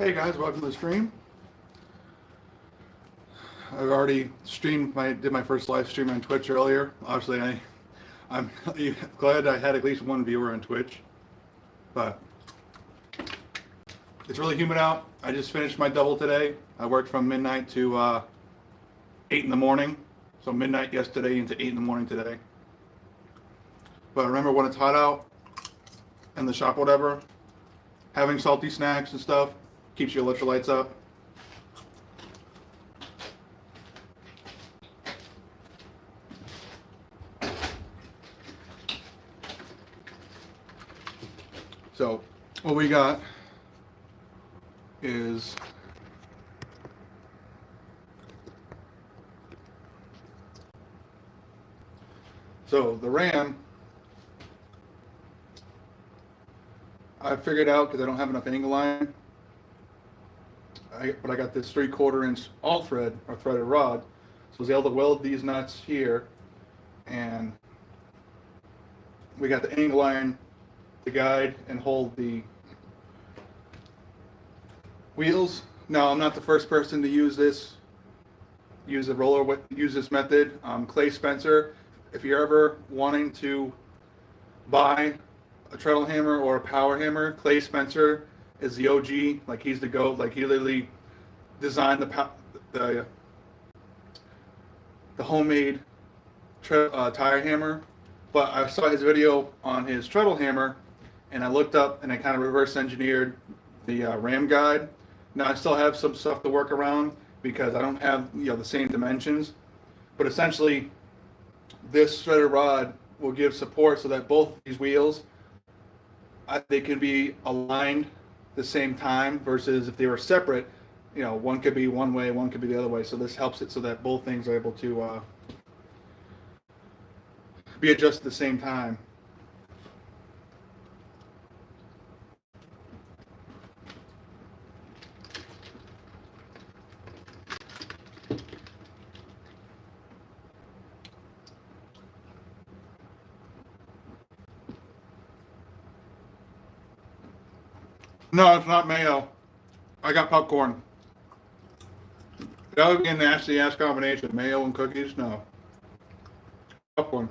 Hey guys, welcome to the stream. I've already did my first live stream on Twitch earlier. Obviously, I'm glad I had at least one viewer on Twitch, but it's really humid out. I just finished my double today. I worked from midnight to 8 in the morning, so midnight yesterday into 8 in the morning today. But remember, when it's hot out in the shop, whatever, having salty snacks and stuff keeps your electrolytes up. So what we got is the RAM. I figured out because I don't have enough angle line. But I got this 3/4 inch all thread or threaded rod, so I was able to weld these nuts here, and we got the angle iron to guide and hold the wheels. Now, I'm not the first person to use this method. Clay Spencer, if you're ever wanting to buy a treadle hammer or a power hammer, Clay Spencer is the OG. Like, he's the GOAT. Like, he literally designed the homemade tire hammer. But I saw his video on his treadle hammer, and I looked up and I kind of reverse engineered the ram guide. Now I still have some stuff to work around because I don't have the same dimensions. But essentially, this threaded rod will give support so that both these wheels they can be aligned the same time, versus if they were separate, one could be one way, one could be the other way. So this helps it so that both things are able to be adjusted at the same time. No, it's not mayo. I got popcorn. That would be a nasty ass combination. Mayo and cookies? No. Popcorn.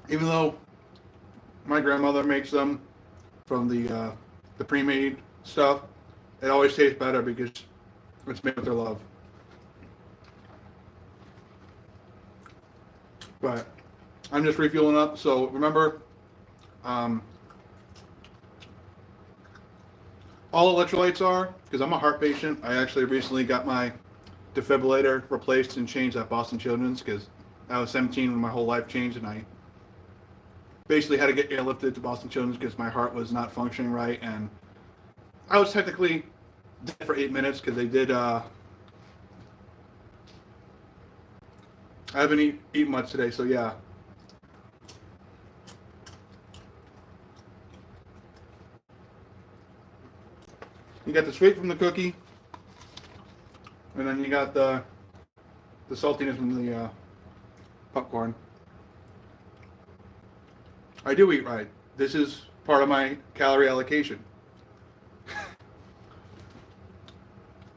Even though my grandmother makes them from the pre-made stuff, it always tastes better because it's made with their love. But I'm just refueling up. So remember, all electrolytes are, because I'm a heart patient. I actually recently got my defibrillator replaced and changed at Boston Children's because I was 17 when my whole life changed, and I basically had to get airlifted to Boston Children's because my heart was not functioning right, and I was technically dead for 8 minutes because they did. I haven't eaten much today, so yeah. You got the sweet from the cookie, and then you got the saltiness from the popcorn. I do eat right. This is part of my calorie allocation.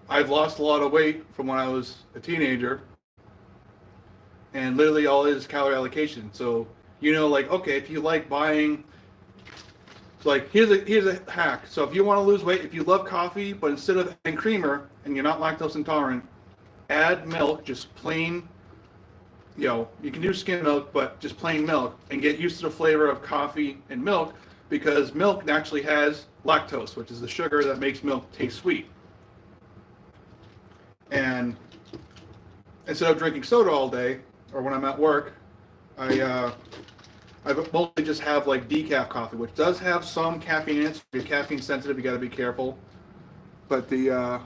I've lost a lot of weight from when I was a teenager, and literally all it is calorie allocation. So, like, okay, if you like buying, so like, here's a hack. So if you want to lose weight, if you love coffee, but instead of adding creamer and you're not lactose intolerant, add milk, just plain, you can do skim milk, but just plain milk, and get used to the flavor of coffee and milk, because milk naturally has lactose, which is the sugar that makes milk taste sweet. And instead of drinking soda all day, or when I'm at work, I mostly just have like decaf coffee, which does have some caffeine in it. So if you're caffeine sensitive, you got to be careful. But the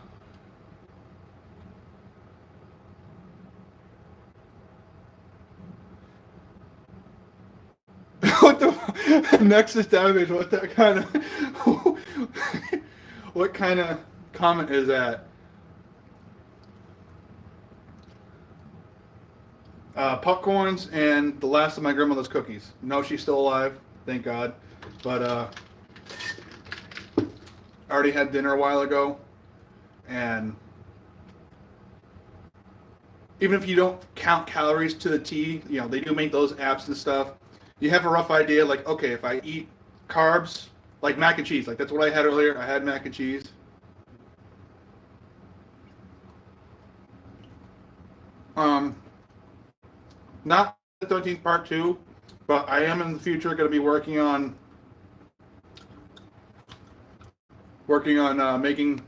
what the Nexus damage? What that kind of what kind of comment is that? popcorns and the last of my grandmother's cookies. No, she's still alive, thank God. But I already had dinner a while ago, and even if you don't count calories to the T, you know, they do make those apps and stuff. You have a rough idea, like, okay, if I eat carbs, like mac and cheese, like that's what I had earlier. I had mac and cheese. Not the 13th part 2, but I am in the future going to be working on making.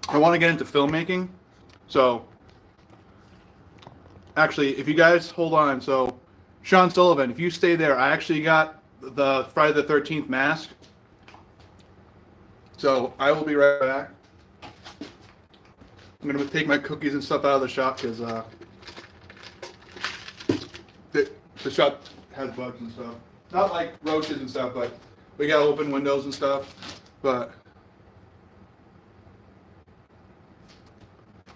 I want to get into filmmaking, so actually, if you guys hold on, so Sean Sullivan, if you stay there, I actually got the Friday the 13th mask, so I will be right back. I'm going to take my cookies and stuff out of the shop because the shop has bugs and stuff. Not like roaches and stuff, but we got open windows and stuff. But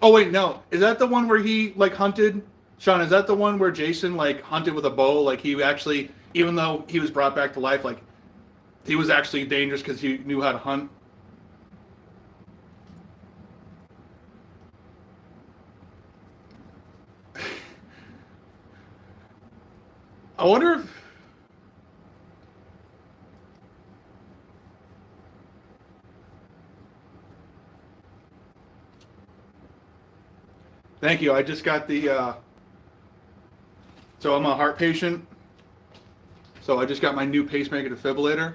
oh wait, no, is that the one where he like hunted? Sean, is that the one where Jason like hunted with a bow? Like he actually, even though he was brought back to life, like he was actually dangerous because he knew how to hunt. I wonder if thank you. I just got the so I'm a heart patient. So I just got my new pacemaker defibrillator.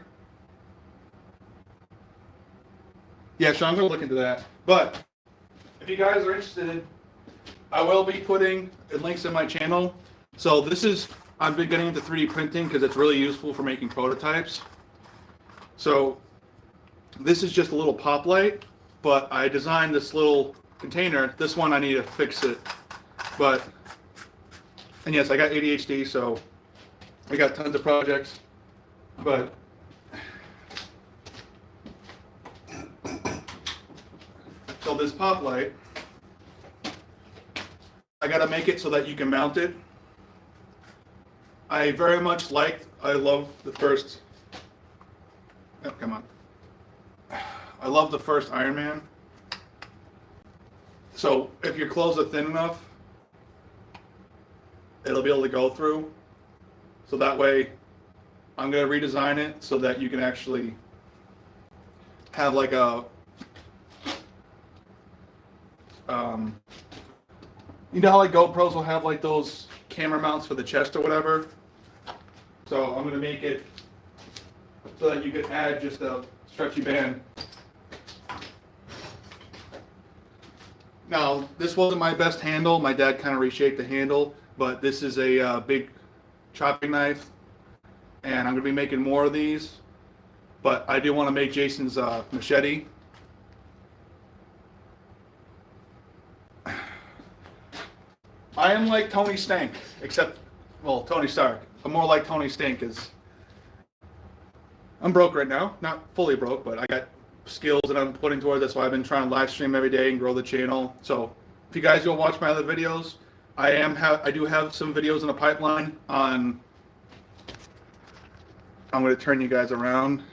Yeah, Sean, I'm gonna look into that. But if you guys are interested, I will be putting links in my channel. So this is, I've been getting into 3D printing because it's really useful for making prototypes. So this is just a little pop light, but I designed this little container. This one I need to fix it. But, and yes, I got ADHD, so I got tons of projects. But so this pop light, I gotta make it so that you can mount it. I very much I love the first, oh, come on. I love the first Iron Man. So if your clothes are thin enough, it'll be able to go through. So that way, I'm gonna redesign it so that you can actually have like a, you know how like GoPros will have like those camera mounts for the chest or whatever? So I'm going to make it so that you can add just a stretchy band. Now, this wasn't my best handle. My dad kind of reshaped the handle, but this is a big chopping knife, and I'm going to be making more of these. But I do want to make Jason's machete. I am like Tony Stank, except, well, Tony Stark. I'm more like Tony Stank because I'm broke right now. Not fully broke, but I got skills that I'm putting towards. That's why I've been trying to live stream every day and grow the channel. So if you guys go watch my other videos, I do have some videos in the pipeline on. I'm going to turn you guys around.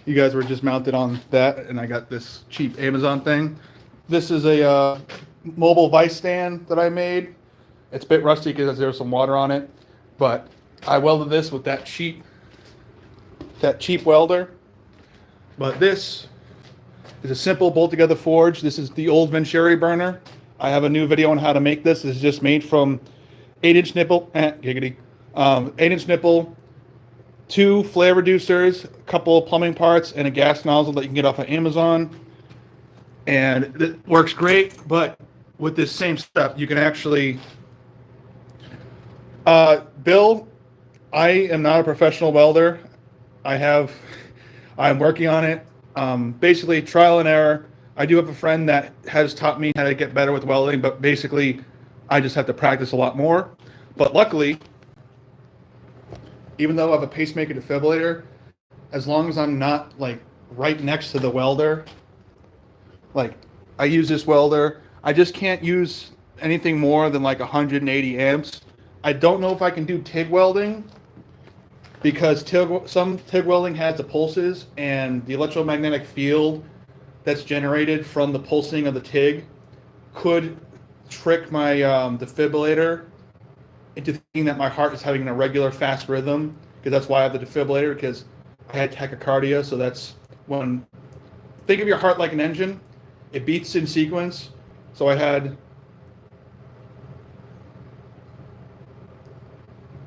You guys were just mounted on that, and I got this cheap Amazon thing. This is a mobile vice stand that I made. It's a bit rusty because there's some water on it, but I welded this with that cheap welder. But this is a simple bolt together forge. This is the old Venturi burner. I have a new video on how to make this. This is just made from 8-inch nipple, 8-inch nipple, 2 flare reducers, a couple of plumbing parts, and a gas nozzle that you can get off of Amazon. And it works great, but with this same stuff, you can actually, Bill, I am not a professional welder. I'm working on it. Basically trial and error. I do have a friend that has taught me how to get better with welding, but basically I just have to practice a lot more. But luckily, even though I have a pacemaker defibrillator, as long as I'm not like right next to the welder, like I use this welder, I just can't use anything more than like 180 amps. I don't know if I can do TIG welding because some TIG welding has the pulses and the electromagnetic field that's generated from the pulsing of the TIG could trick my defibrillator into thinking that my heart is having an irregular fast rhythm, because that's why I have the defibrillator, because I had tachycardia. So that's when, think of your heart like an engine. It beats in sequence. So I had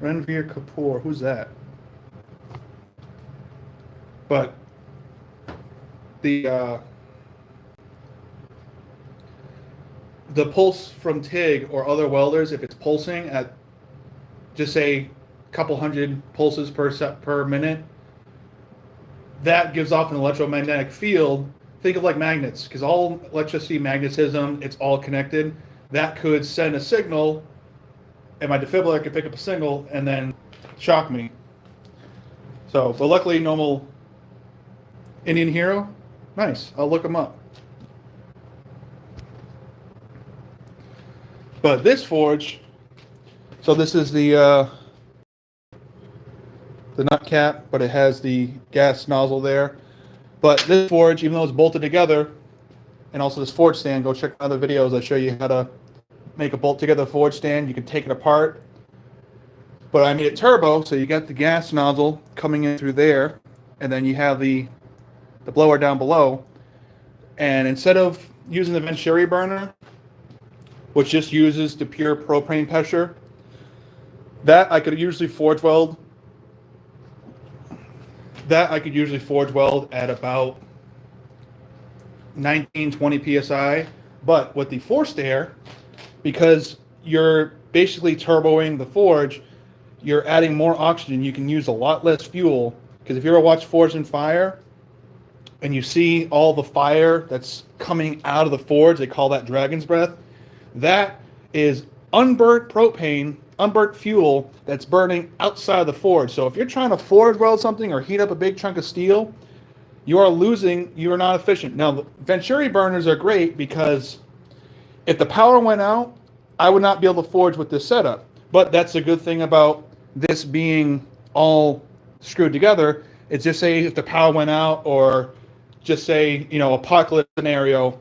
Ranveer Kapoor. Who's that? But the pulse from TIG or other welders, if it's pulsing at just say a couple hundred pulses per minute, that gives off an electromagnetic field. Think of like magnets, because all electricity, magnetism, it's all connected. That could send a signal, and my defibrillator could pick up a signal and then shock me. So, but luckily, normal Indian Hero, nice. I'll look them up. But this forge, so this is the nut cap, but it has the gas nozzle there. But this forge, even though it's bolted together, and also this forge stand, go check other videos. I show you how to make a bolt together forge stand. You can take it apart. But I made it turbo, so you got the gas nozzle coming in through there, and then you have the blower down below. And instead of using the Venturi burner, which just uses the pure propane pressure, that I could usually forge weld. That I could usually forge weld at about 19, 20 psi. But with the forced air, because you're basically turboing the forge, you're adding more oxygen. You can use a lot less fuel. Because if you ever watch Forged in Fire, and you see all the fire that's coming out of the forge, they call that dragon's breath. That is unburnt propane, unburnt fuel that's burning outside of the forge. So if you're trying to forge weld something or heat up a big chunk of steel, you are not efficient. Now, the Venturi burners are great because if the power went out, I would not be able to forge with this setup. But that's a good thing about this being all screwed together. It's just say if the power went out, or just say, apocalypse scenario,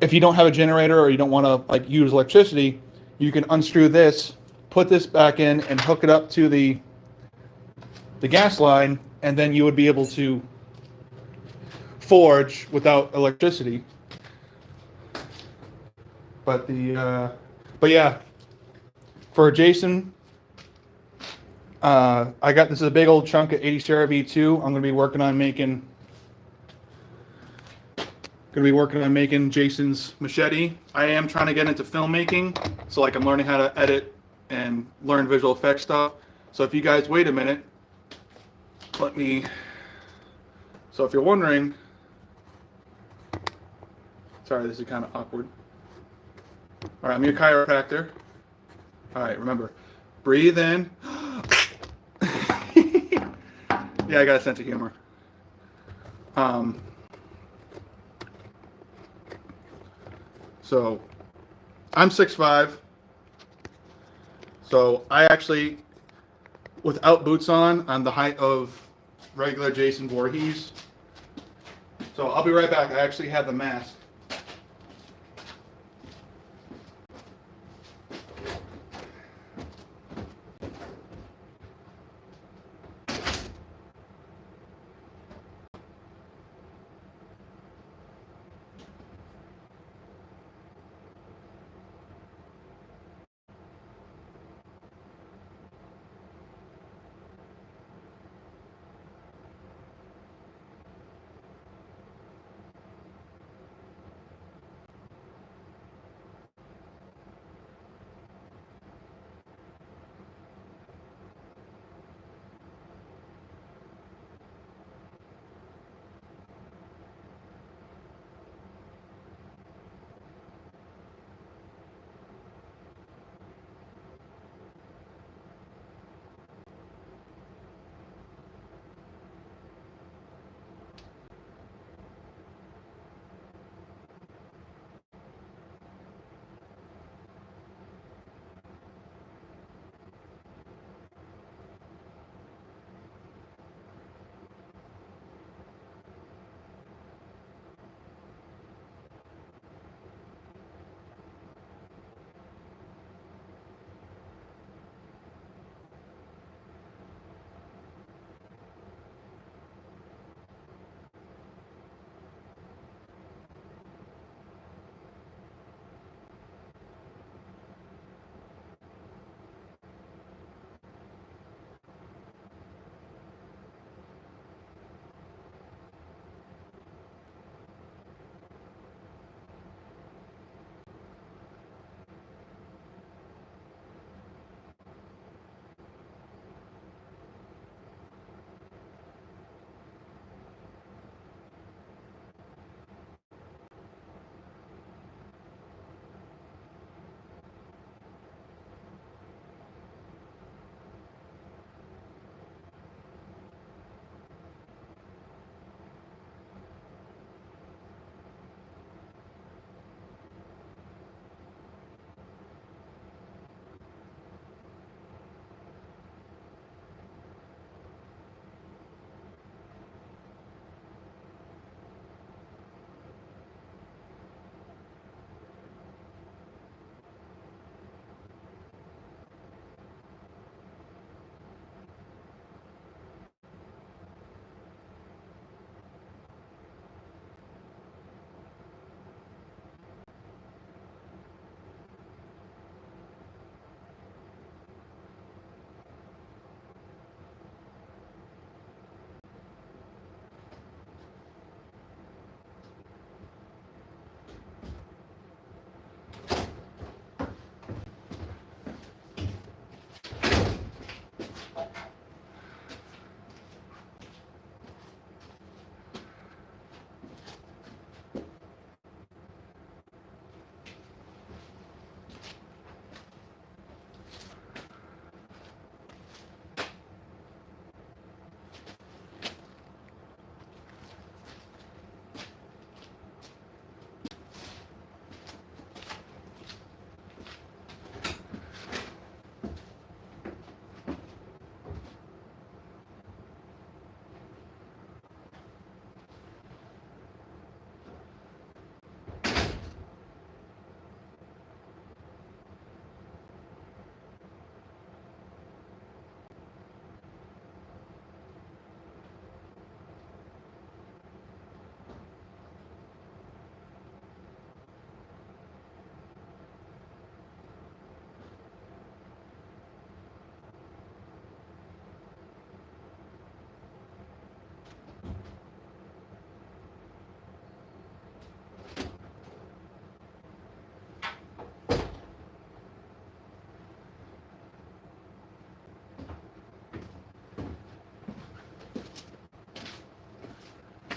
if you don't have a generator or you don't want to use electricity, you can unscrew this, put this back in, and hook it up to the gas line, and then you would be able to forge without electricity. But yeah, for Jason, this is a big old chunk of 80 Sierra V2. I'm gonna be working on making Jason's machete. I am trying to get into filmmaking, so I'm learning how to edit and learn visual effects stuff. So if you guys wait a minute, so if you're wondering, sorry, this is kind of awkward. All right, I'm your chiropractor. All right, remember, breathe in. Yeah, I got a sense of humor. So I'm 6'5". So I actually, without boots on, I'm the height of regular Jason Voorhees. So I'll be right back. I actually have the mask.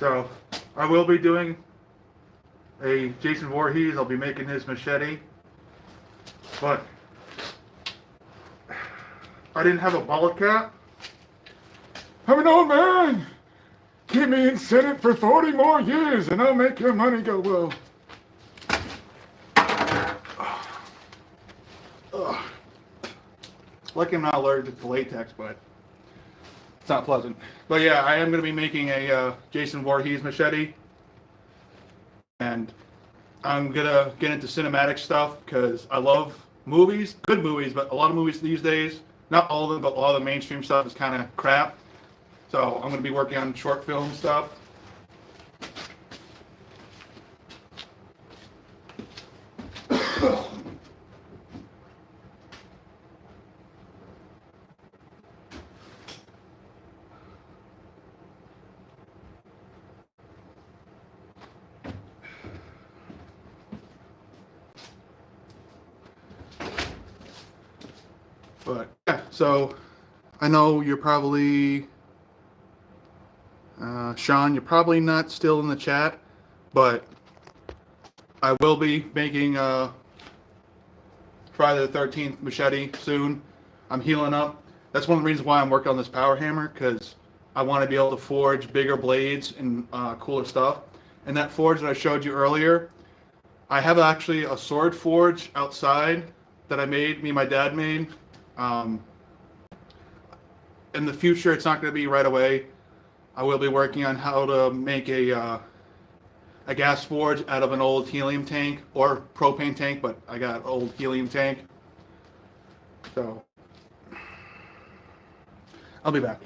So I will be doing a Jason Voorhees. I'll be making his machete. But I didn't have a bullet cap. I'm an old man. Keep me in Senate for 40 more years and I'll make your money go well. Like I'm not allergic to latex, but it's not pleasant. But yeah, I am going to be making a Jason Voorhees machete. And I'm going to get into cinematic stuff because I love movies, good movies, but a lot of movies these days, not all of them, but a lot of the mainstream stuff is kind of crap. So I'm going to be working on short film stuff. But yeah, so I know you're probably, Sean, you're probably not still in the chat, but I will be making Friday the 13th machete soon. I'm healing up. That's one of the reasons why I'm working on this power hammer, because I want to be able to forge bigger blades and cooler stuff. And that forge that I showed you earlier, I have actually a sword forge outside that I made, me and my dad made. In the future, it's not going to be right away. I will be working on how to make a gas forge out of an old helium tank or propane tank, but I got an old helium tank. So I'll be back.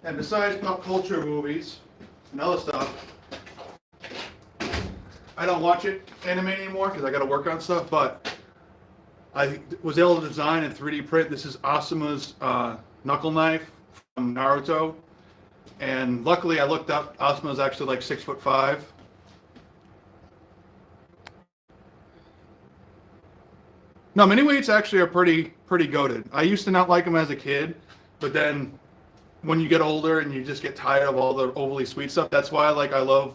And besides pop culture movies and other stuff, I don't watch anime anymore because I got to work on stuff, but I was able to design and 3D print. This is Asuma's knuckle knife from Naruto. And luckily I looked up, Asuma's actually like 6'5". No, mini weights actually are pretty goated. I used to not like them as a kid, but then when you get older and you just get tired of all the overly sweet stuff, that's why I love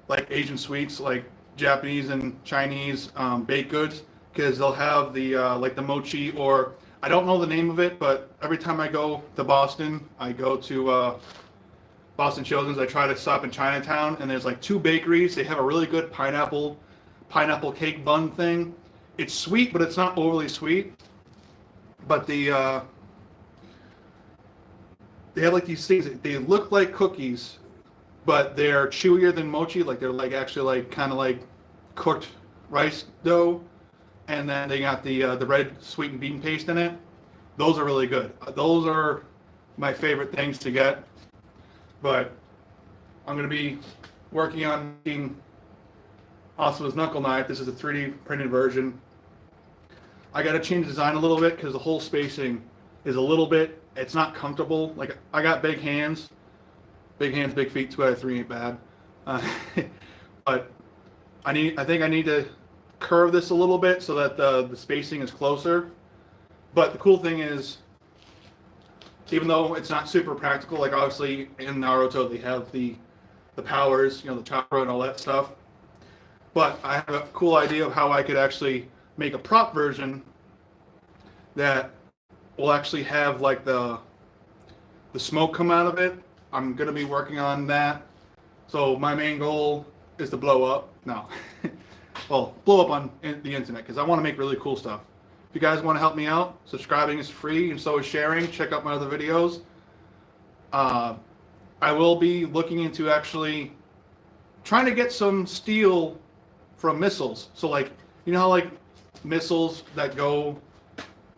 like Asian sweets, like Japanese and Chinese baked goods, because they'll have the like the mochi, or I don't know the name of it, but every time I go to Boston, I go to Boston Children's, I try to stop in Chinatown, and there's like 2 bakeries. They have a really good pineapple cake bun thing. It's sweet, but it's not overly sweet. But they have like these things. They look like cookies, but they're chewier than mochi. Like they're like actually like kind of like cooked rice dough, and then they got the red sweetened bean paste in it. Those are really good. Those are my favorite things to get. But I'm gonna be working on making Asuma's knuckle knife. This is a 3D printed version. I got to change the design a little bit because the whole spacing is a little bit, it's not comfortable. Like I got big hands, big feet, 2 out of 3 ain't bad. But I think I need to curve this a little bit so that the spacing is closer. But the cool thing is, even though it's not super practical, like obviously in Naruto they have the powers, the chakra and all that stuff. But I have a cool idea of how I could actually make a prop version that will actually have like the smoke come out of it. I'm gonna be working on that. So my main goal is to blow up. No, well, blow up on the internet because I want to make really cool stuff. If you guys want to help me out, subscribing is free and so is sharing. Check out my other videos. I will be looking into actually trying to get some steel from missiles. So like, you know how like missiles that go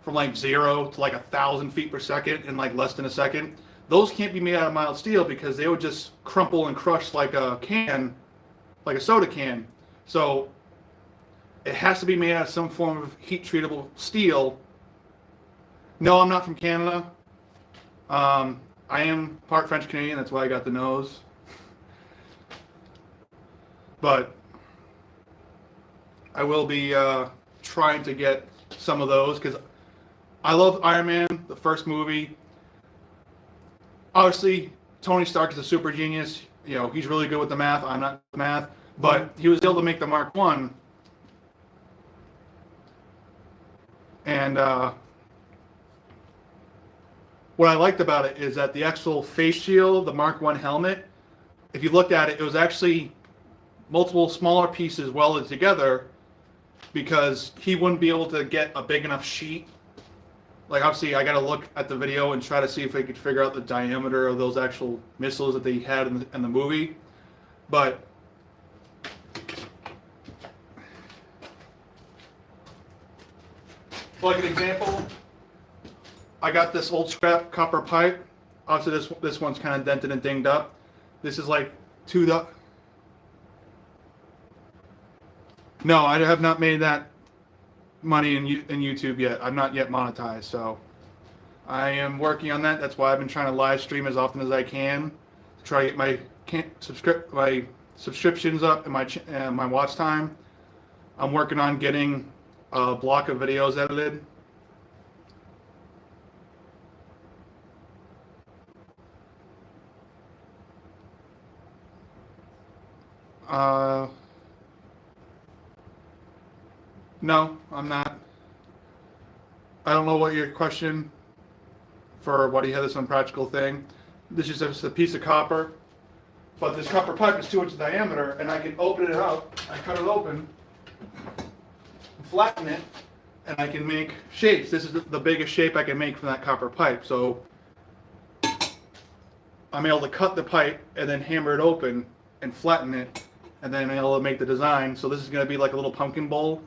from like 0 to like 1,000 feet per second in like less than a second, those can't be made out of mild steel because they would just crumple and crush like a can, like a soda can. So it has to be made out of some form of heat treatable steel. No, I'm not from Canada. I am part French Canadian, that's why I got the nose. But I will be trying to get some of those because I love Iron Man, the first movie. Obviously, Tony Stark is a super genius. You know, he's really good with the math. I'm not with math. But he was able to make the Mark 1. And what I liked about it is that the actual face shield, the Mark 1 helmet, if you looked at it, it was actually multiple smaller pieces welded together because he wouldn't be able to get a big enough sheet. Like, obviously, I got to look at the video and try to see if I could figure out the diameter of those actual missiles that they had in the movie. But like an example, I got this old scrap copper pipe. Obviously, this one's kind of dented and dinged up. This is like No, I have not made that money in YouTube yet. I'm not yet monetized, so I am working on that. That's why I've been trying to live stream as often as I can. Try to get my subscriptions up and my watch time. I'm working on getting a block of videos edited. No, I'm not. I don't know what your question for what he had this unpractical thing. This is just a piece of copper, but this copper pipe is 2 inches diameter, and I can open it up. I cut it open, flatten it, and I can make shapes. This is the biggest shape I can make from that copper pipe. So I'm able to cut the pipe and then hammer it open and flatten it, and then I'm able to make the design. So this is going to be like a little pumpkin bowl.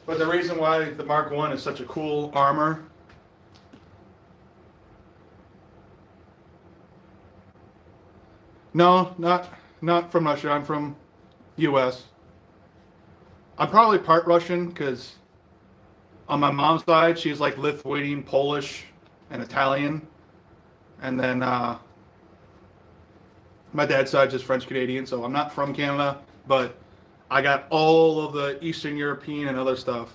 But the reason why the Mark 1 is such a cool armor, no, not from Russia. I'm from U.S. I'm probably part Russian because on my mom's side, she's like Lithuanian, Polish, and Italian. And then my dad's side is French Canadian, so I'm not from Canada, but I got all of the Eastern European and other stuff.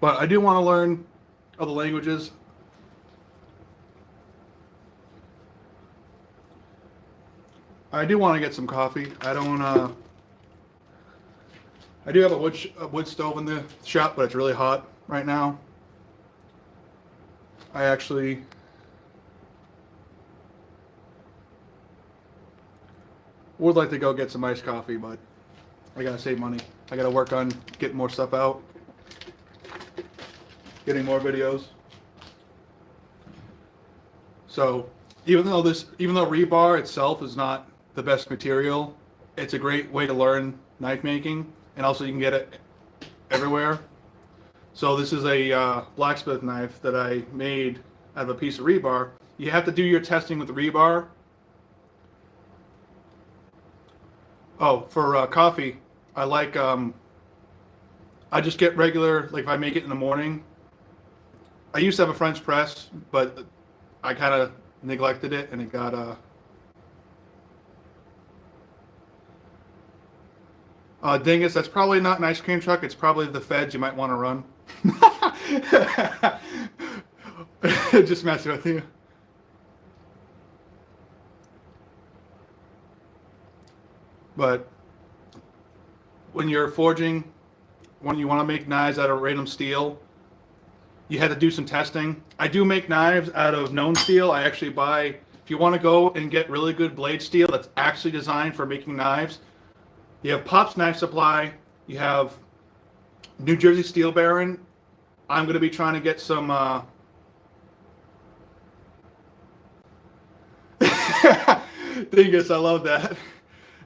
But I do want to learn other languages. I do want to get some coffee. I do have a wood stove in the shop, but it's really hot right now. I actually would like to go get some iced coffee, but I gotta save money. I gotta work on getting more stuff out, getting more videos. So even though rebar itself is not the best material, it's a great way to learn knife making, and also you can get it everywhere. So this is a blacksmith knife that I made out of a piece of rebar. You have to do your testing with the rebar. Oh, for coffee, I like I just get regular, like if I make it in the morning. I used to have a French press, but I kind of neglected it, and it got dingus. That's probably not an ice cream truck. It's probably the feds. You might want to run. Just messing with you. But when you're forging, when you want to make knives out of random steel, you had to do some testing. I do make knives out of known steel. I actually buy, if you want to go and get really good blade steel that's actually designed for making knives, you have Pop's Knife Supply, you have New Jersey Steel Baron. I'm going to be trying to get some dingus, I love that.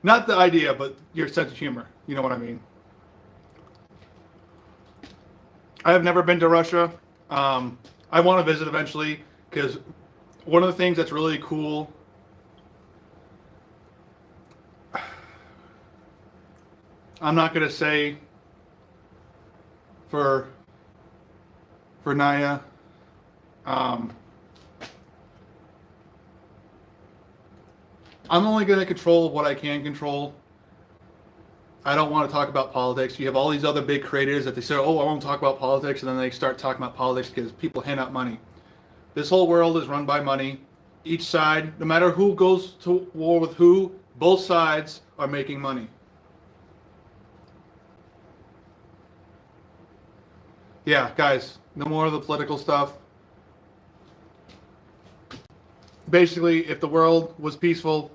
Not the idea, but your sense of humor. You know what I mean. I have never been to Russia. I want to visit eventually because one of the things that's really cool. I'm not going to say for Naya. I'm only going to control what I can control. I don't want to talk about politics. You have all these other big creators that they say, oh, I won't talk about politics, and then they start talking about politics because people hand out money. This whole world is run by money. Each side, no matter who goes to war with who, both sides are making money. Yeah, guys, no more of the political stuff. Basically, if the world was peaceful,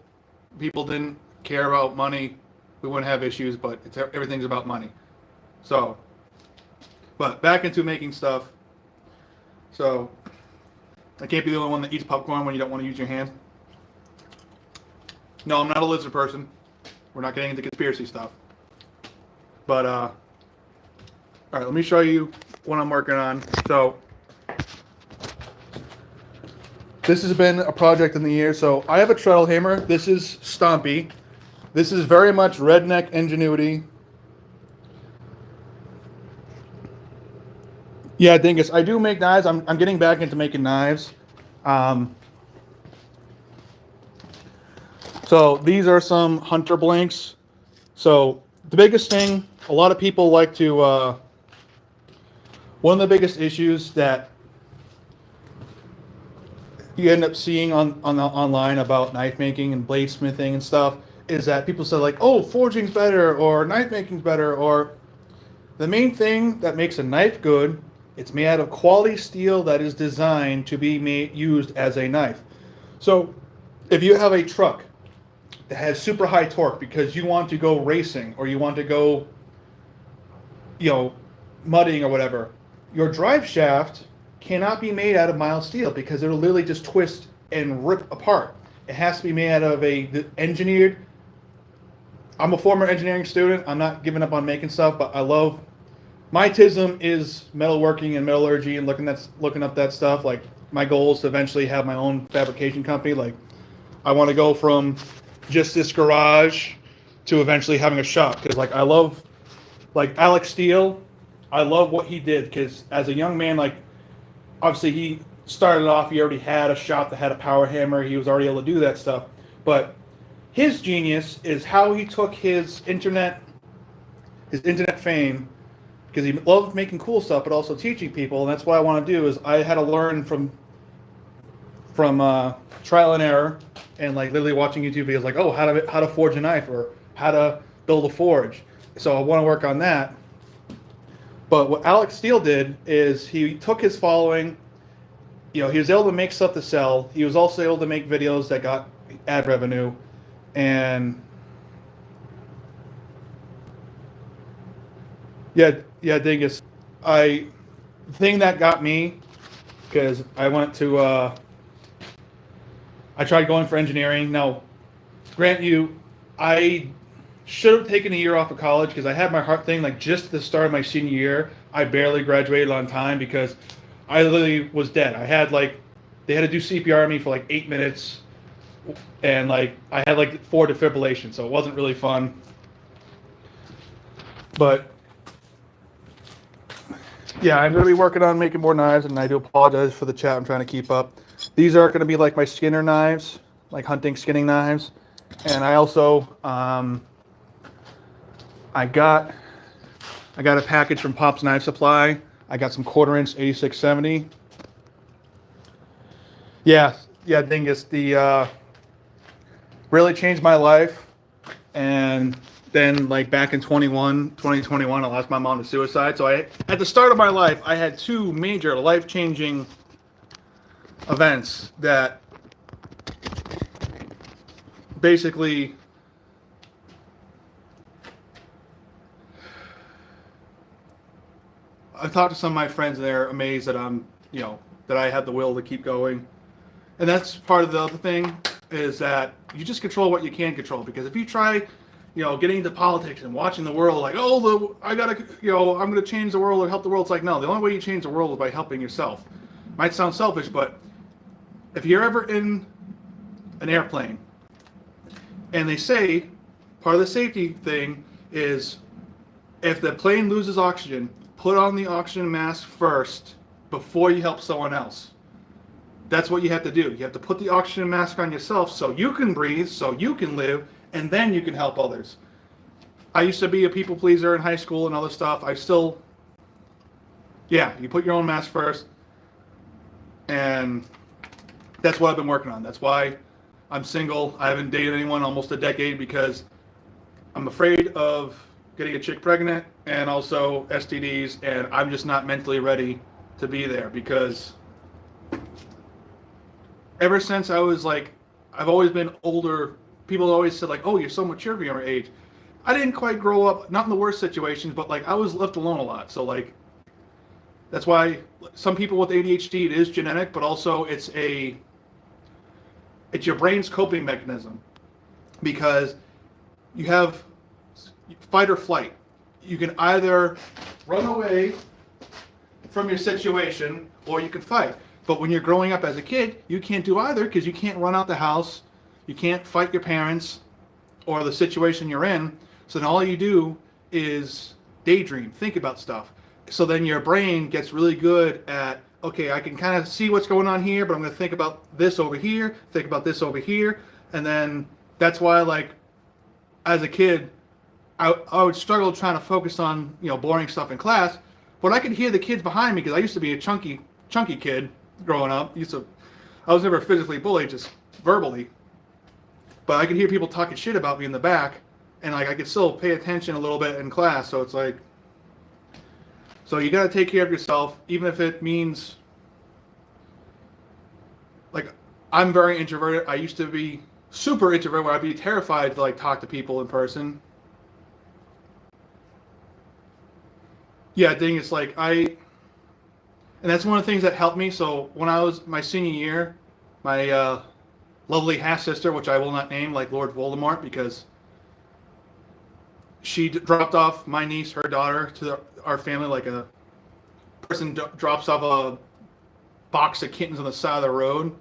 people didn't care about money, we wouldn't have issues, but everything's about money. So, but back into making stuff. So, I can't be the only one that eats popcorn when you don't want to use your hand. No, I'm not a lizard person. We're not getting into conspiracy stuff. But, all right, let me show you what I'm working on. So, this has been a project in the year. So, I have a Treddle hammer. This is Stompy. This is very much redneck ingenuity. Yeah, Dingus, I do make knives. I'm getting back into making knives. So these are some hunter blanks. So the biggest thing, a lot of people like to, one of the biggest issues that you end up seeing online about knife making and bladesmithing and stuff is that people say like, oh, forging's better or knife making's better, or the main thing that makes a knife good, it's made out of quality steel that is designed to be used as a knife. So if you have a truck that has super high torque because you want to go racing or you want to go, mudding or whatever, your drive shaft cannot be made out of mild steel because it'll literally just twist and rip apart. It has to be made out of engineered. I'm a former engineering student. I'm not giving up on making stuff, but my TISM is metalworking and metallurgy and looking up that stuff. Like my goal is to eventually have my own fabrication company. Like I want to go from just this garage to eventually having a shop because I love Alex Steele. I love what he did because as a young man, obviously he started off, he already had a shop that had a power hammer. He was already able to do that stuff. But his genius is how he took his internet fame, because he loved making cool stuff, but also teaching people. And that's what I want to do is I had to learn from trial and error and literally watching YouTube videos how to forge a knife or how to build a forge. So I want to work on that. But what Alex Steele did is he took his following, he was able to make stuff to sell. He was also able to make videos that got ad revenue. And yeah, Dingus. The thing that got me, because I went to, I tried going for engineering. Now, grant you, I should have taken a year off of college because I had my heart thing like just at the start of my senior year. I barely graduated on time because I literally was dead. I had like they had to do CPR on me for like 8 minutes, and like I had like 4 defibrillations, so it wasn't really fun. But yeah, I'm going to be working on making more knives, and I do apologize for the chat. I'm trying to keep up. These are going to be like my Skinner knives, like hunting skinning knives. And I also, I got a package from Pop's Knife Supply. I got some 1/4 inch 8670. Yeah, Dingus, the really changed my life. And then like back in 2021, I lost my mom to suicide. So at the start of my life, I had 2 major life-changing events that basically I've talked to some of my friends and they're amazed that that I had the will to keep going. And that's part of the other thing is that you just control what you can control, because if you try getting into politics and watching the world like, I'm going to change the world or help the world. It's like, no, the only way you change the world is by helping yourself. Might sound selfish, but if you're ever in an airplane and they say part of the safety thing is if the plane loses oxygen, put on the oxygen mask first before you help someone else. That's what you have to do. You have to put the oxygen mask on yourself so you can breathe, so you can live, and then you can help others. I used to be a people pleaser in high school and other stuff. You put your own mask first. And that's what I've been working on. That's why I'm single. I haven't dated anyone almost a decade because I'm afraid of getting a chick pregnant and also STDs, and I'm just not mentally ready to be there because ever since I was like, I've always been older. People always said like, oh, you're so mature for your age. I didn't quite grow up, not in the worst situations, but like I was left alone a lot. So like, that's why some people with ADHD, it is genetic, but also it's your brain's coping mechanism, because you have fight or flight. You can either run away from your situation or you can fight. But when you're growing up as a kid, you can't do either because you can't run out the house. You can't fight your parents or the situation you're in. So then all you do is daydream, think about stuff. So then your brain gets really good at, okay, I can kind of see what's going on here, but I'm going to think about this over here, think about this over here. And then that's why, like, as a kid, I would struggle trying to focus on, boring stuff in class. But I could hear the kids behind me because I used to be a chunky kid growing up. I was never physically bullied, just verbally. But I could hear people talking shit about me in the back, and like I could still pay attention a little bit in class. So it's like, so you got to take care of yourself, even if it means, like, I'm very introverted. I used to be super introverted where I'd be terrified to like talk to people in person. Yeah, dang, it's like and that's one of the things that helped me. So when I was my senior year, my lovely half-sister, which I will not name like Lord Voldemort, because she dropped off my niece, her daughter, to our family like a person drops off a box of kittens on the side of the road.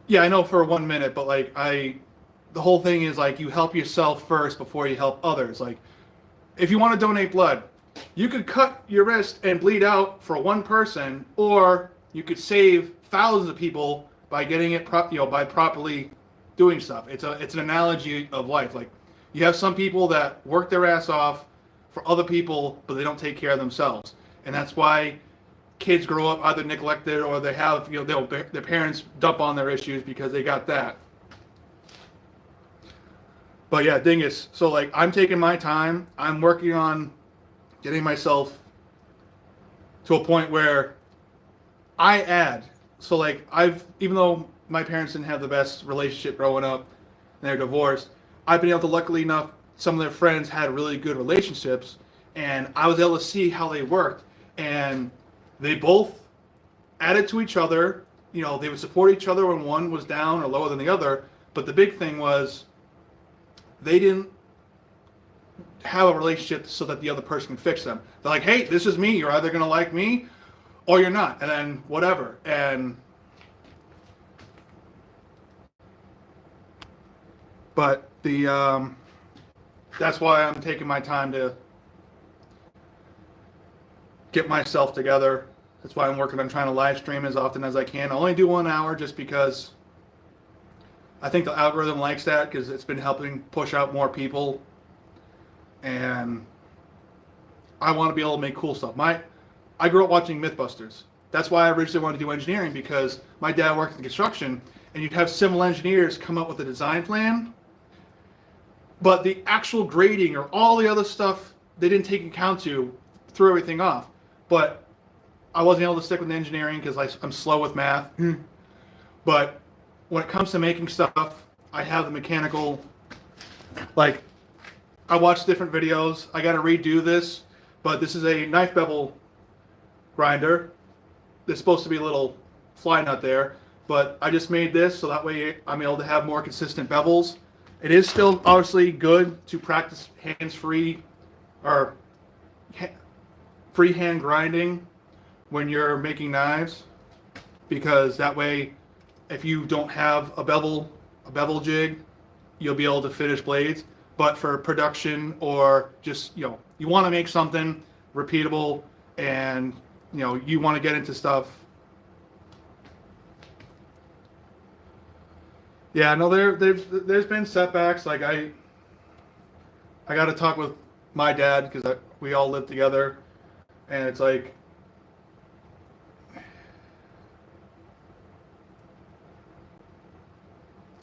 Yeah, I know for 1 minute, but like the whole thing is like you help yourself first before you help others. Like if you want to donate blood, you could cut your wrist and bleed out for one person, or you could save thousands of people by getting it by properly doing stuff. It's an analogy of life. Like you have some people that work their ass off for other people, but they don't take care of themselves, and that's why kids grow up either neglected or they have their parents dump on their issues because they got that. But yeah, dingus. So like I'm taking my time. I'm working on getting myself to a point where I add. So like even though my parents didn't have the best relationship growing up and they're divorced, I've been able to, luckily enough, some of their friends had really good relationships, and I was able to see how they worked, and they both added to each other. They would support each other when one was down or lower than the other. But the big thing was they didn't have a relationship so that the other person can fix them. They're like, hey, this is me. You're either going to like me or you're not. And then whatever. But that's why I'm taking my time to get myself together. That's why I'm working on trying to live stream as often as I can. I only do 1 hour just because I think the algorithm likes that, because it's been helping push out more people. And I want to be able to make cool stuff. I grew up watching Mythbusters. That's why I originally wanted to do engineering, because my dad worked in construction, and you'd have civil engineers come up with a design plan, but the actual grading or all the other stuff they didn't take account to, threw everything off. But I wasn't able to stick with engineering because I'm slow with math. But when it comes to making stuff, I have the mechanical, like, I watch different videos. I got to redo this, but this is a knife bevel grinder. There's supposed to be a little fly nut there, but I just made this so that way I'm able to have more consistent bevels. It is still obviously good to practice hands-free or freehand grinding when you're making knives, because that way, if you don't have a bevel jig, you'll be able to finish blades. But for production, or just, you want to make something repeatable, and you want to get into stuff. Yeah, no, there's been setbacks. Like I got to talk with my dad, because we all live together, and it's like,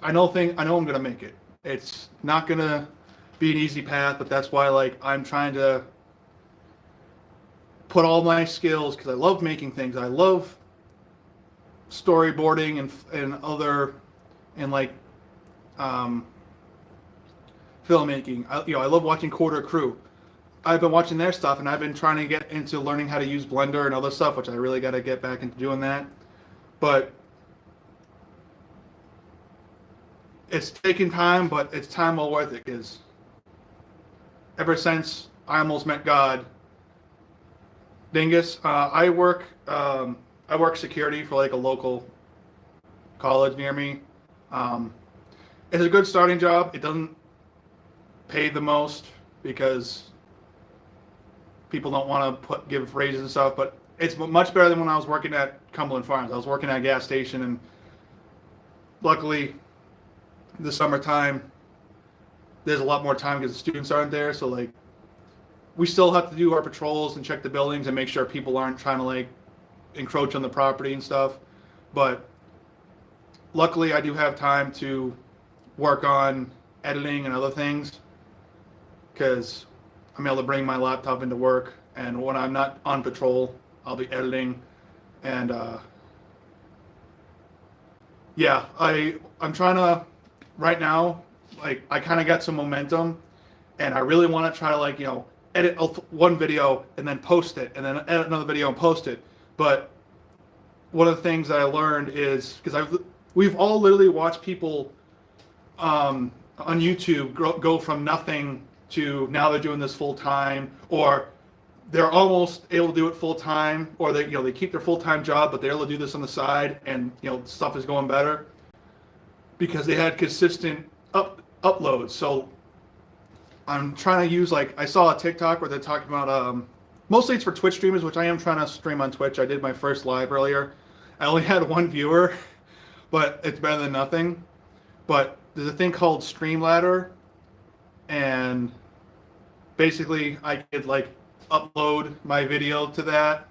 I know I'm gonna make it. It's not gonna be an easy path, but that's why, like, I'm trying to put all my skills, because I love making things. I love storyboarding and other, and like filmmaking. I love watching Quarter Crew. I've been watching their stuff, and I've been trying to get into learning how to use Blender and other stuff, which I really got to get back into doing that. But it's taking time, but it's time well worth it, because ever since I almost met God, Dingus, I work security for like a local college near me. It's a good starting job. It doesn't pay the most, because people don't want to give raises and stuff, but it's much better than when I was working at Cumberland Farms. I was working at a gas station, and luckily the summertime there's a lot more time because the students aren't there, so like we still have to do our patrols and check the buildings and make sure people aren't trying to like encroach on the property and stuff. But luckily I do have time to work on editing and other things, because I'm able to bring my laptop into work, and when I'm not on patrol I'll be editing. And yeah, I'm trying to right now, like, I kind of got some momentum, and I really want to try to, like, edit one video and then post it, and then edit another video and post it. But one of the things that I learned is, because we've all literally watched people on YouTube go from nothing to now they're doing this full time, or they're almost able to do it full time, or they keep their full time job but they're able to do this on the side, and stuff is going better because they had consistent uploads. So I'm trying to use, like, I saw a TikTok where they're talking about mostly it's for Twitch streamers, which I am trying to stream on Twitch. I did my first live earlier. I only had one viewer, but it's better than nothing. But there's a thing called Streamladder, and basically I could like upload my video to that.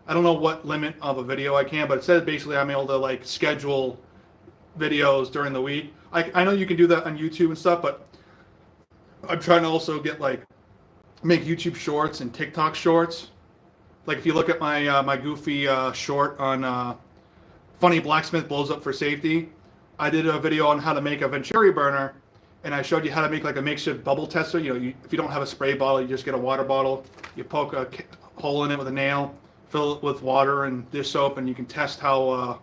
I don't know what limit of a video I can, but it says basically I'm able to like schedule videos during the week. I know you can do that on YouTube and stuff, but I'm trying to also get make YouTube shorts and TikTok shorts. Like if you look at my my goofy short on funny blacksmith blows up for safety, I did a video on how to make a Venturi burner, and I showed you how to make like a makeshift bubble tester. If you don't have a spray bottle, you just get a water bottle, you poke a hole in it with a nail, fill it with water and dish soap, and you can test how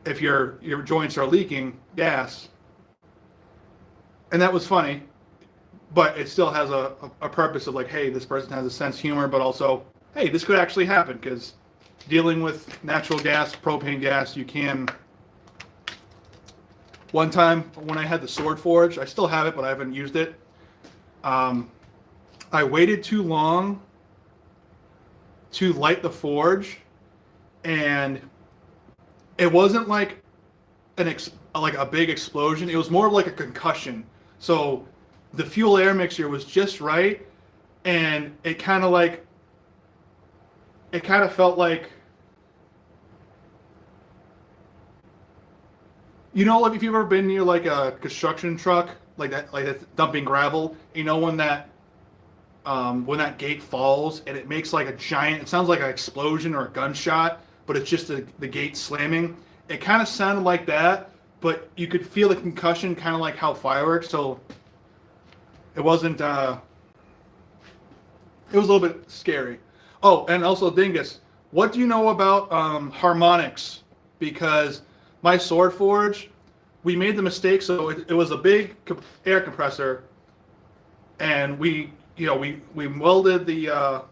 if your joints are leaking gas. And that was funny, but it still has a purpose of like, hey, this person has a sense of humor, but also, hey, this could actually happen because dealing with natural gas, propane gas, you can. One time when I had the sword forge, I still have it, but I haven't used it. I waited too long to light the forge, and it wasn't like like a big explosion. It was more like a concussion. So the fuel air mixture was just right, and it kind of felt like, you know, like if you've ever been near like a construction truck like that's dumping gravel, you know, when that gate falls and it makes like a giant, it sounds like an explosion or a gunshot, but it's just the gate slamming. It kind of sounded like that, but you could feel the concussion, kind of like how fireworks. So it wasn't. It was a little bit scary. Oh, and also Dingus, what do you know about harmonics? Because my sword forge, we made the mistake. So it was a big air compressor, and we welded the.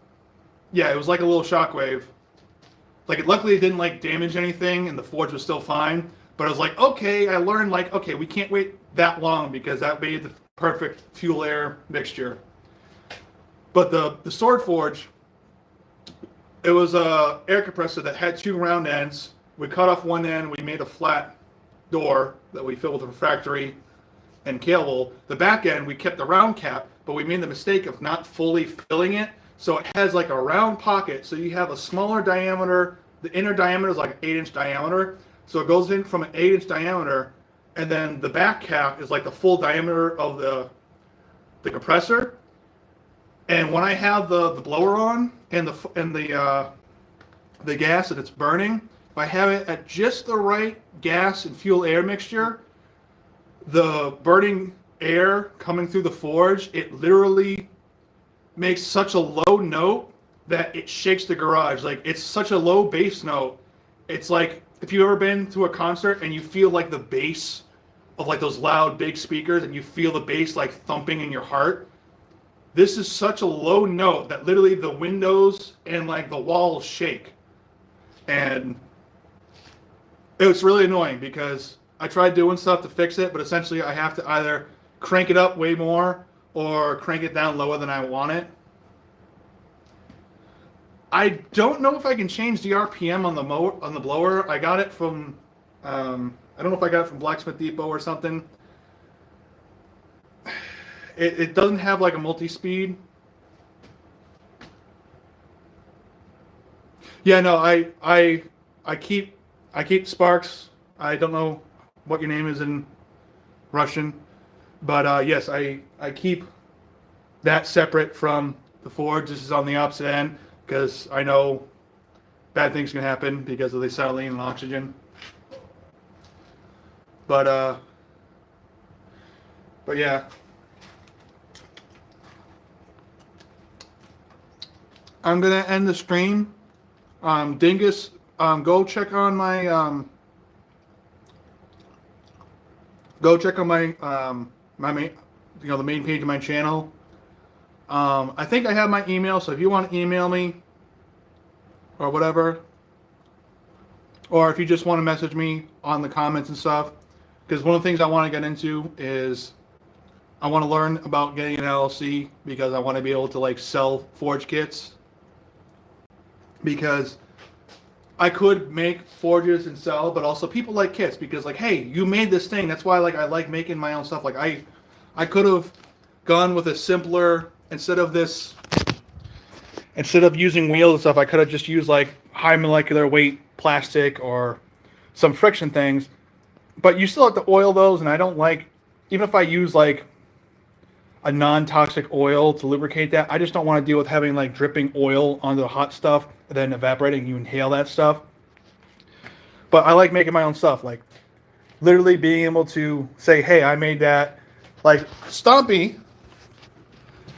Yeah, it was like a little shockwave. Like, luckily it didn't like damage anything, and the forge was still fine. But I was like, okay, I learned like, okay, we can't wait that long because that made the perfect fuel air mixture. But the sword forge, it was a air compressor that had two round ends. We cut off one end. We made a flat door that we filled with refractory and cable. The back end, we kept the round cap, but we made the mistake of not fully filling it. So it has like a round pocket. So you have a smaller diameter. The inner diameter is like an 8-inch diameter. So it goes in from an 8-inch diameter, and then the back cap is like the full diameter of the compressor. And when I have the blower on and the gas and it's burning, if I have it at just the right gas and fuel air mixture, the burning air coming through the forge, it literally makes such a low note that it shakes the garage. Like, it's such a low bass note. It's like if you've ever been to a concert and you feel like the bass of like those loud big speakers and you feel the bass like thumping in your heart. This is such a low note that literally the windows and like the walls shake. And it was really annoying because I tried doing stuff to fix it, but essentially I have to either crank it up way more or crank it down lower than I want it. I don't know if I can change the RPM on the blower. I got it from I don't know if I got it from Blacksmith Depot or something. It doesn't have like a multi-speed. Yeah, no, I keep sparks. I don't know what your name is in Russian, but yes, I keep that separate from the forge. This is on the opposite end because I know bad things can happen because of the acetylene and oxygen. But yeah. I'm gonna end the stream. Dingus, go check on my my main, the main page of my channel. I think I have my email, so if you want to email me or whatever, or if you just want to message me on the comments and stuff, because one of the things I want to get into is I want to learn about getting an LLC because I want to be able to like sell forge kits. Because I could make forges and sell, but also people like kits because like, hey, you made this thing. That's why like I like making my own stuff. Like I could have gone with a simpler instead of using wheels and stuff. I could have just used like high molecular weight plastic or some friction things. But you still have to oil those, and I don't like, even if I use like a non-toxic oil to lubricate that, I just don't want to deal with having like dripping oil onto the hot stuff and then evaporating and you inhale that stuff. But I like making my own stuff, like literally being able to say, hey, I made that. Like Stompy,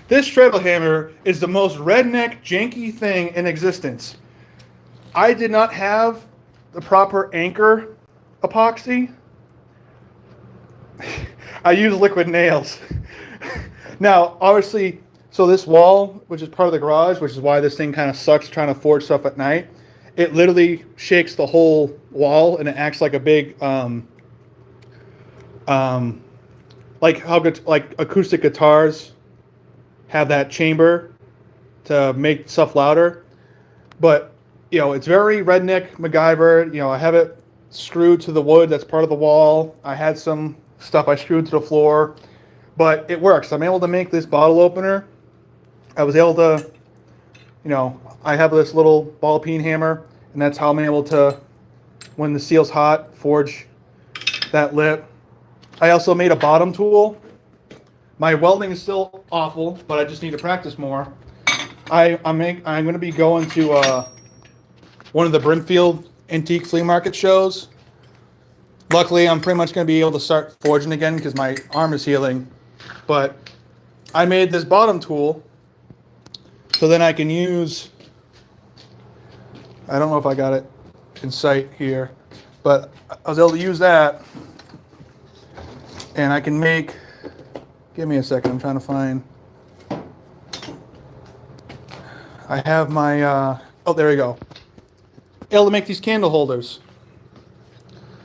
this treadle hammer is the most redneck janky thing in existence. I did not have the proper anchor epoxy. I use liquid nails. Now, obviously, so this wall, which is part of the garage, which is why this thing kind of sucks trying to forge stuff at night, it literally shakes the whole wall and it acts like a big, like how good, like acoustic guitars have that chamber to make stuff louder. But, it's very redneck MacGyver. I have it screwed to the wood that's part of the wall. I had some stuff I screwed to the floor, but it works. I'm able to make this bottle opener. I was able to, I have this little ball peen hammer, and that's how I'm able to, when the steel's hot, forge that lip. I also made a bottom tool. My welding is still awful, but I just need to practice more. I'm going to be going to one of the Brimfield antique flea market shows. Luckily, I'm pretty much going to be able to start forging again because my arm is healing. But I made this bottom tool so then I can use, I don't know if I got it in sight here, but I was able to use that and I can make, give me a second, I'm trying to find, I have my, oh, there we go. Able to make these candle holders.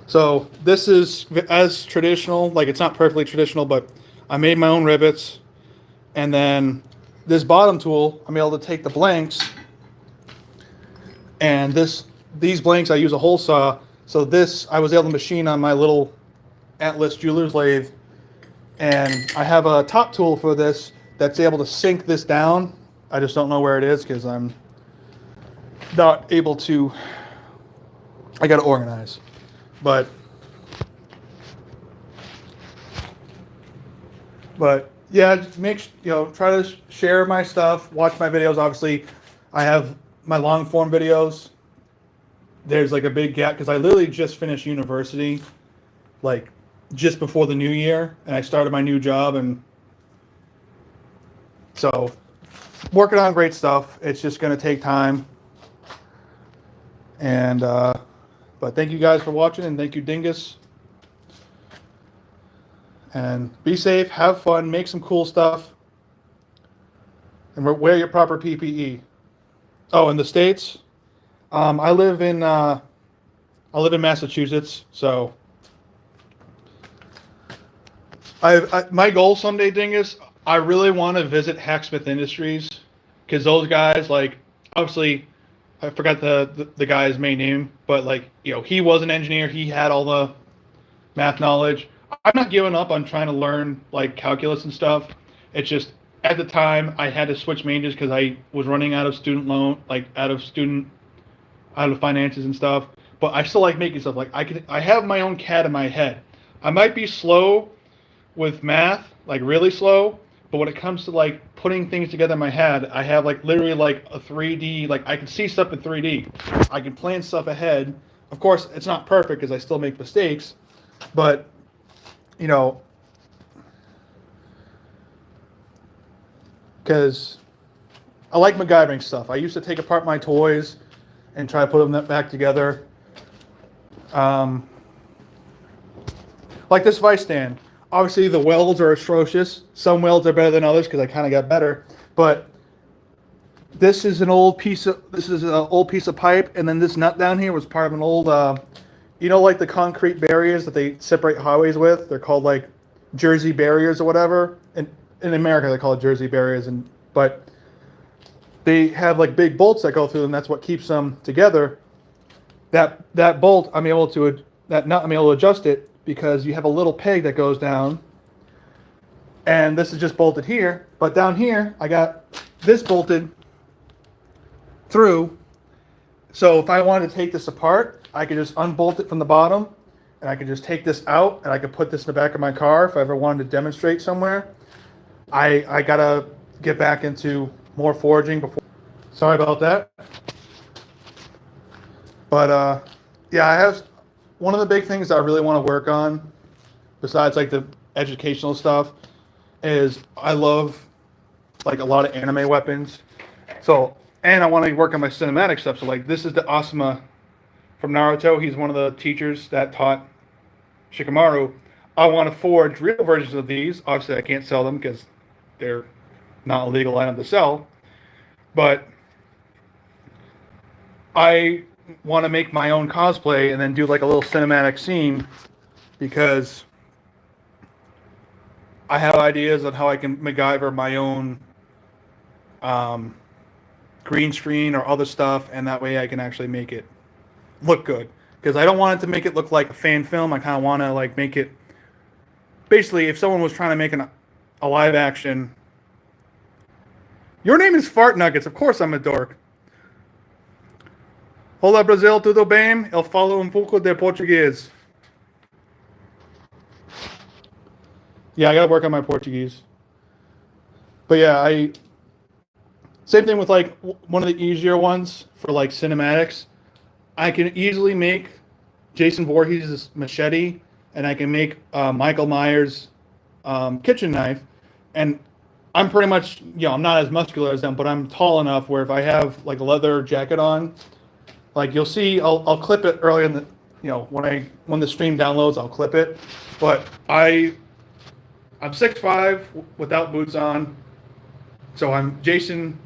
So this is as traditional, like it's not perfectly traditional, but I made my own rivets. And then this bottom tool, I'm able to take the blanks, and these blanks I use a hole saw. So this I was able to machine on my little Atlas jeweler's lathe, and I have a top tool for this that's able to sink this down. I just don't know where it is because I'm not able to. I got to organize, but yeah, try to share my stuff, watch my videos. Obviously, I have my long form videos. There's like a big gap because I literally just finished university, like just before the new year, and I started my new job, and so working on great stuff. It's just going to take time, and but thank you guys for watching, and thank you, Dingus. And be safe, have fun, make some cool stuff, and wear your proper PPE. Oh, in the States, I live in Massachusetts, so my goal someday, Dingus, I really want to visit Hacksmith Industries, because those guys, like, obviously, I forgot the guy's main name, but like, he was an engineer, he had all the math knowledge. I'm not giving up on trying to learn like calculus and stuff. It's just at the time I had to switch majors because I was running out of student loan, like out of finances and stuff. But I still like making stuff. Like I have my own CAD in my head. I might be slow with math, like really slow, but when it comes to like putting things together in my head, I have like literally like a 3D, like I can see stuff in 3D. I can plan stuff ahead. Of course, it's not perfect because I still make mistakes, but because I like MacGyvering stuff. I used to take apart my toys and try to put them back together. Like this vice stand. Obviously, the welds are atrocious. Some welds are better than others because I kind of got better. But this is an old piece of pipe, and then this nut down here was part of an old, like the concrete barriers that they separate highways with. They're called like Jersey barriers or whatever. And in America, they call it Jersey barriers, but they have like big bolts that go through them. That's what keeps them together. That bolt, I'm able to adjust it because you have a little peg that goes down, and this is just bolted here. But down here, I got this bolted through. So if I wanted to take this apart, I could just unbolt it from the bottom, and I could just take this out, and I could put this in the back of my car if I ever wanted to demonstrate somewhere. I gotta get back into more forging before. Sorry about that. But yeah, I have one of the big things that I really want to work on, besides like the educational stuff, is I love like a lot of anime weapons. So, and I want to work on my cinematic stuff. So like this is the Asuma from Naruto. He's one of the teachers that taught Shikamaru. I want to forge real versions of these. Obviously, I can't sell them because they're not a legal item to sell. But I want to make my own cosplay and then do like a little cinematic scene because I have ideas on how I can MacGyver my own um, green screen or other stuff, and that way I can actually make it look good. Because I don't want it to make it look like a fan film. I kind of want to like make it. Basically, if someone was trying to make a live action, your name is Fart Nuggets. Of course, I'm a dork. Olá Brasil, tudo bem? Eu falo pouco de português. Yeah, I gotta work on my Portuguese. But yeah, same thing with like one of the easier ones for like cinematics. I can easily make Jason Voorhees' machete, and I can make Michael Myers' kitchen knife, and I'm pretty much, I'm not as muscular as them, but I'm tall enough where if I have like a leather jacket on, like you'll see, I'll clip it early in the, when the stream downloads, I'll clip it. But I'm 6'5" without boots on, so I'm Jason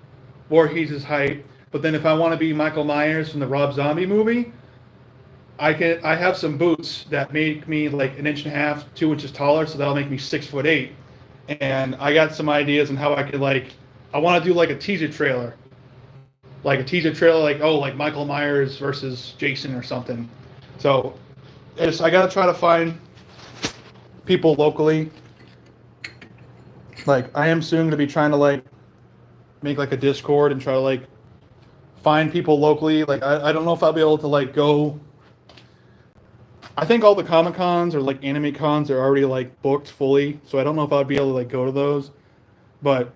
Voorhees' height. But then if I want to be Michael Myers from the Rob Zombie movie, I have some boots that make me like 1.5 inches, 2 inches taller, so that'll make me 6'8". And I got some ideas on how I could I want to do like a teaser trailer. Like a teaser trailer, like Michael Myers versus Jason or something. So I got to try to find people locally. Like I am soon to be trying to make like a Discord and try to find people locally. Like I don't know if I'll be able to go. I think all the Comic Cons or anime cons are already booked fully, so I don't know if I'd be able to go to those. But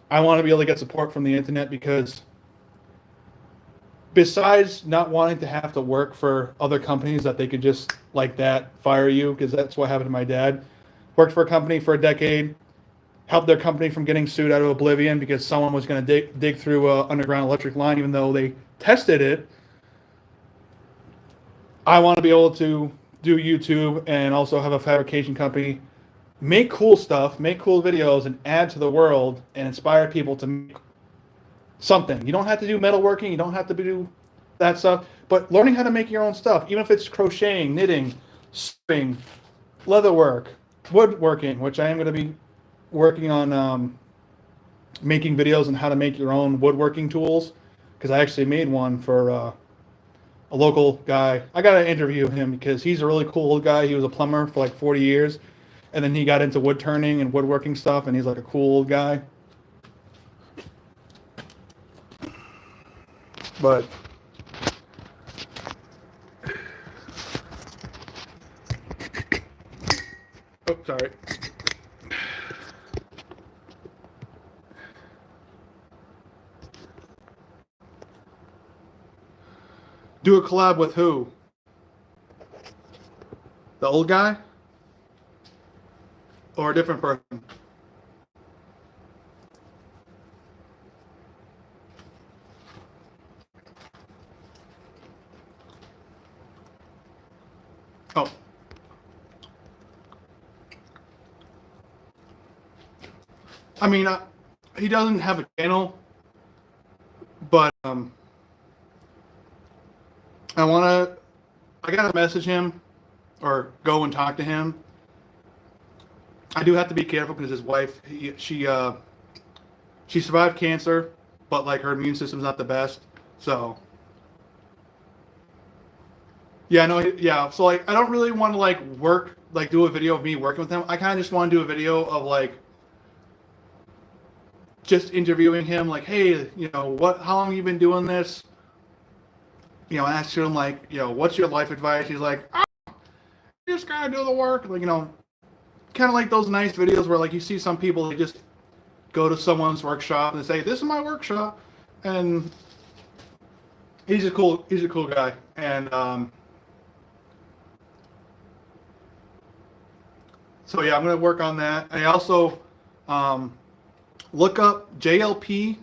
I want to be able to get support from the internet because besides not wanting to have to work for other companies that they could just like that fire you, because that's what happened to my dad. Worked for a company for a decade, helped their company from getting sued out of oblivion because someone was going to dig through an underground electric line even though they tested it. I want to be able to do YouTube and also have a fabrication company, make cool stuff, make cool videos, and add to the world and inspire people to make something. You don't have to do metalworking. You don't have to do that stuff. But learning how to make your own stuff, even if it's crocheting, knitting, sewing, leatherwork, woodworking, which I am going to be working on making videos on how to make your own woodworking tools, because I actually made one for a local guy. I got to interview him because he's a really cool old guy. He was a plumber for 40 years, and then he got into wood turning and woodworking stuff, and he's a cool old guy. But oh, sorry. Do a collab with who? The old guy? Or a different person? Oh. I mean, he doesn't have a channel, but I gotta message him or go and talk to him. I do have to be careful because his wife, she survived cancer, but her immune system's not the best. So yeah, no, yeah. So I don't really want to work do a video of me working with him. I kind of just want to do a video of just interviewing him. Hey, how long have you been doing this? Ask him what's your life advice? He's like, oh, you just gotta do the work. Kind of those nice videos where you see some people, they just go to someone's workshop and they say, this is my workshop. And he's a cool guy. And so yeah, I'm gonna work on that. I also look up JLP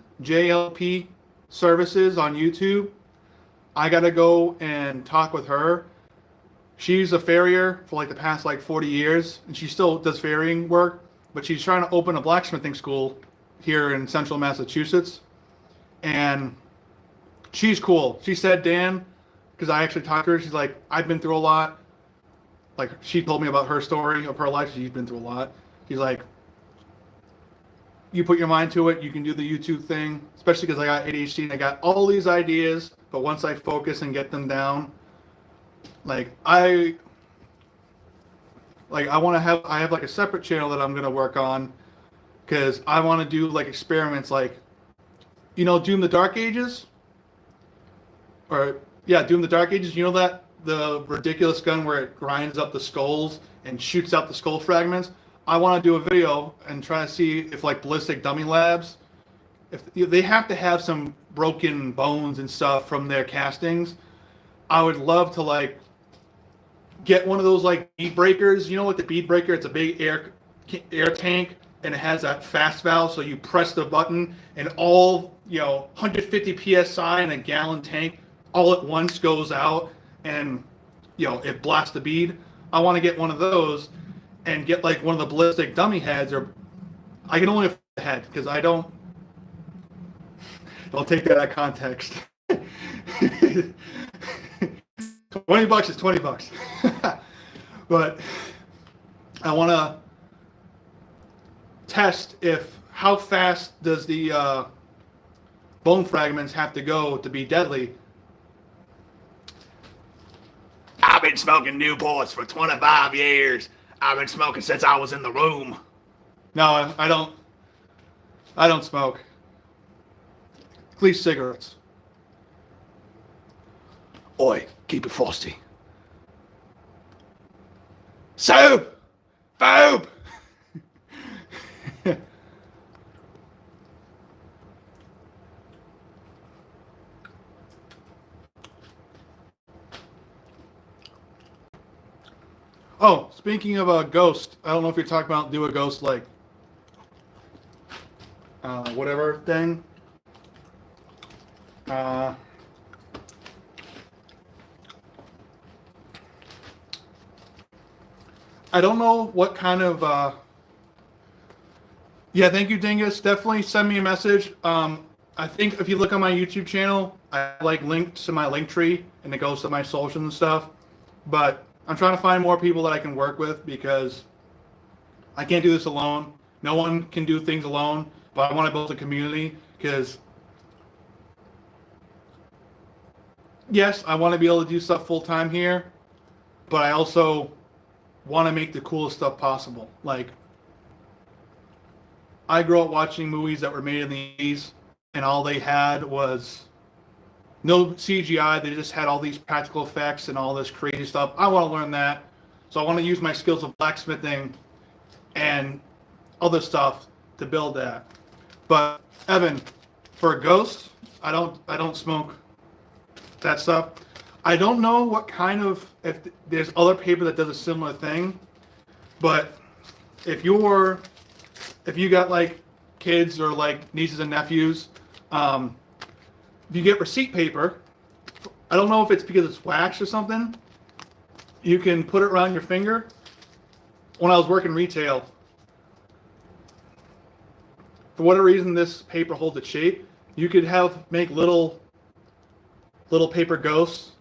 services on YouTube. I gotta go and talk with her she's a farrier for like the past like 40 years, and she still does farrieing work, but she's trying to open a blacksmithing school here in central Massachusetts. And she's cool. She said, Dan, because I actually talked to her, she's like, I've been through a lot. Like, she told me about her story of her life. She's been through a lot. She's like, you put your mind to it, you can do the YouTube thing, especially because I got ADHD and I got all these ideas, but once I focus and get them down, I want to have, I have like a separate channel that I'm going to work on, because I want to do like experiments like, you know, Doom the Dark Ages? Or, yeah, Doom the Dark Ages. You know that, the ridiculous gun where it grinds up the skulls and shoots out the skull fragments? I want to do a video and try to see if like Ballistic Dummy Labs, if they have to have some broken bones and stuff from their castings. I would love to like get one of those like bead breakers. You know, like the bead breaker, it's a big air tank, and it has that fast valve, so you press the button and all, you know, 150 psi in a gallon tank all at once goes out, and, you know, it blasts the bead. I want to get one of those and get like one of the ballistic dummy heads, or I can only afford the head because I don't take that out of context. $20 is $20. But I want to test how fast does the bone fragments have to go to be deadly. I've been smoking Newports for 25 years. I've been smoking since I was in the room. No, I don't smoke. At least cigarettes. Oi, keep it frosty. Soup! Boob! Oh, speaking of a ghost, I don't know if you're talking about do a ghost like whatever thing. I don't know what kind of yeah, thank you, Dingus. Definitely send me a message. I think if you look on my YouTube channel, I like links to my link tree and it goes to my socials and stuff. But I'm trying to find more people that I can work with, because I can't do this alone. No one can do things alone, but I want to build a community, because yes, I want to be able to do stuff full time here, but I also want to make the coolest stuff possible. Like, I grew up watching movies that were made in the 80s, and all they had was no CGI. They just had all these practical effects and all this crazy stuff. I want to learn that. So I want to use my skills of blacksmithing and other stuff to build that. But Evan, for a ghost, I don't smoke that stuff. I don't know what kind of, if there's other paper that does a similar thing, but if you got like kids or like nieces and nephews, if you get receipt paper, I don't know if it's because it's wax or something, you can put it around your finger. When I was working retail, for whatever reason, this paper holds its shape. You could make little paper ghosts.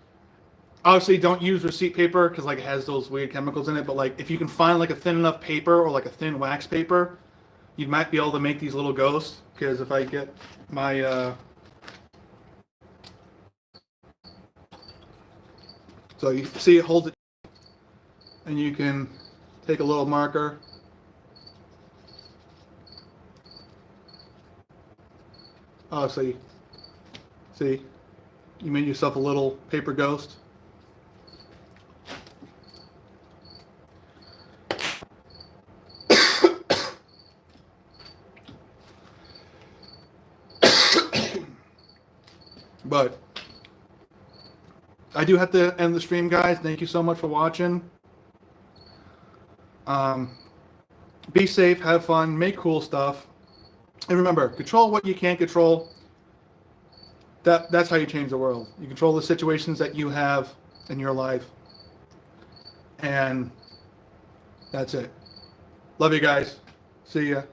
Obviously, don't use receipt paper because like it has those weird chemicals in it. But like if you can find like a thin enough paper or like a thin wax paper, you might be able to make these little ghosts. Because if I get my so you see it holds it, and you can take a little marker. Oh, see, you made yourself a little paper ghost. But I do have to end the stream, guys. Thank you so much for watching. Be safe, have fun, make cool stuff. And remember, control what you can't control. That's how you change the world. You control the situations that you have in your life. And that's it. Love you guys. See ya.